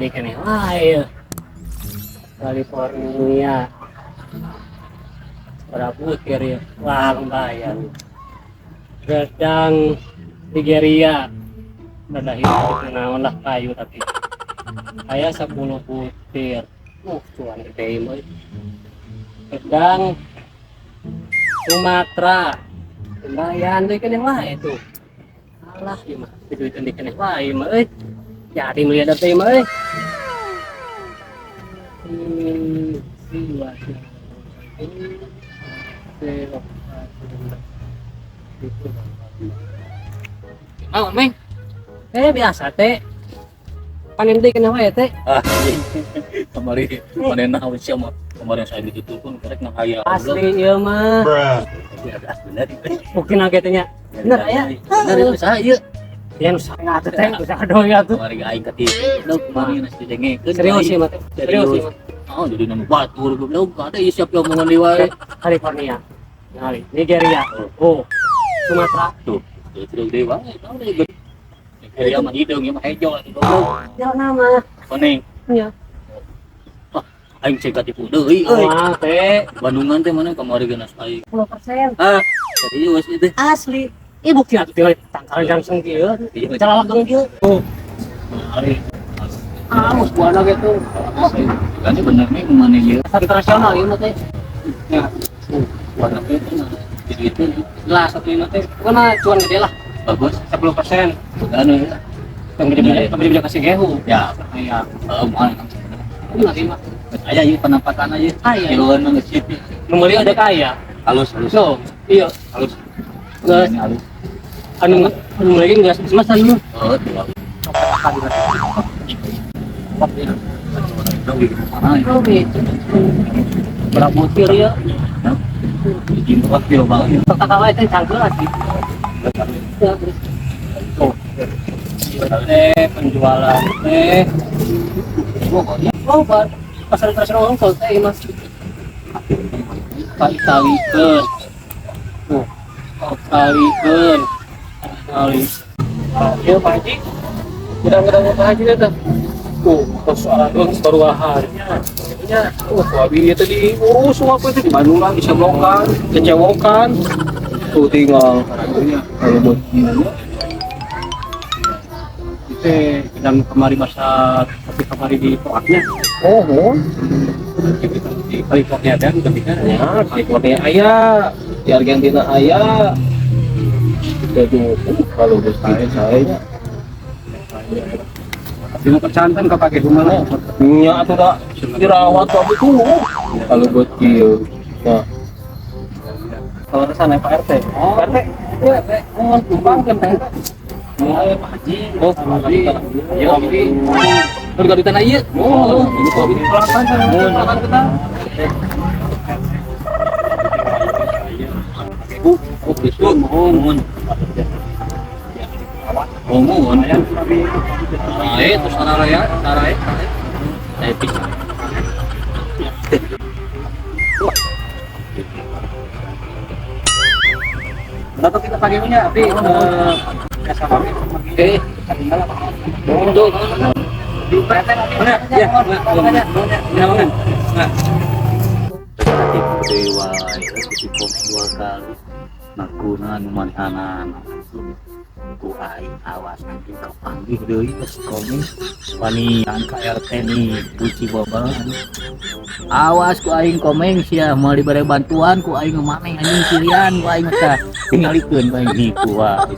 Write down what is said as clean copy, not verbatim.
tadi kan ya. California. Berapa kiri wah lembayan. Gedang Nigeria. Ada hidup naon lah kayu tapi. Saya 10 butir. Cuan gede mah. Gedang Sumatera. Lembayan deui keneh wae tuh. Alah ieu mah duit deui keneh wae mah euy. Jadi melihat teh mah euy. Oh, Meng. Biasa teh. Panen deui keneh wae teh. Kemarin panen naon sia mah. Kemarin saya itu pun karek na aya. Asli ieu mah. Bener. Mungkin agetnya. Bener aya. Bener itu saha ieu. Ya nu saha teh usaha doang atuh. Kemarin aing ketipu. Dok kemarin geus didengekeun. Serius sih mah teh. Serius sih mah. Oh, jadi nama batur goblok. Ada siap omongan di wae. California. Ngali, Nigeria. Oh. Sumatera. Tuh, itu gede banget. Tahu deh gede. Nigeria mah hidung mah hejo goblok. Ya nama. Kuning. Iya. Aing cek katipu deui euy. Wah, teh Bandungan teh mana kemarin geus aing. 10%. Serius itu. Asli. Ih bukti atuh teh tangkaran jangseng kieu. Calalakeng kieu. Oh. Hari. Mus buana gitu. Kan bener nih mana ieu. Internasional ieu mah teh. Ya. Warna itu jadi itu Lah satu ini teh. Pokona cuan gede lah. bagus. 10%. Anu Yang gede-gede kasih gehu. ya, Iya. mahal. Ini lagi mah. Aya ieu penempatan aja. Aya. Kiloan mah geus situ. Nu meuli ada kaya. Halus. So, iya. Halus. Geus Halus. anu meuli geus masan lu. Oh, tuh. Oh gitu. Berapa butir ya? Import kilo banget. Kakak wae teh cangkel lagi. Ya, terus. Oh. Penjualan teh. Oh, pasar internasional ongkol teh Mas. Kali-kalikeun. Oh. Kalikeun. Kali. Ya Pak Haji. Gedang-gedang Pak Haji teh. Persoalan baruahannya. Ya, suami itu diurus semua itu di Bandung lagi diseblokan, kecewakan. Tuh tinggal kalau buat dan kemari masak tapi kemari di toaknya. Oh. Di California dan ketika ya California ayah di Argentina ayah. Jadi kalau saya Dino percantan kepake gimana? Iya atau tak dirawat waktu itu. Kalau buat kieu. Nah. Kalau ke sana Pak RT. Oh, Pak RT. Ya, RT. Oh, tumpang kan Pak RT. Ya, Pak Haji. Oh, Pak Haji. Ya, Haji. Harga di tanah ieu. Oh, ini kok ini pelatan kan. Pelatan kita. Oh, gitu. Mohon. Mohon ya. Terus saraya. Saya bisa. Berapa kita pakai minyak? Tapi biasa pakai. Untuk di PT mana? Ya, mana? Nah. Dewa itu kok 2 kali. Nakunan manhanan. Ku aing awas nanti kepanggih deui geus komen wanian ka RT nih buci babaan. Awas ku aing komen sia mau dibere bantuan ku aing maneh anjing sirian ku aing teh tingalikeun ku aing hiku wah.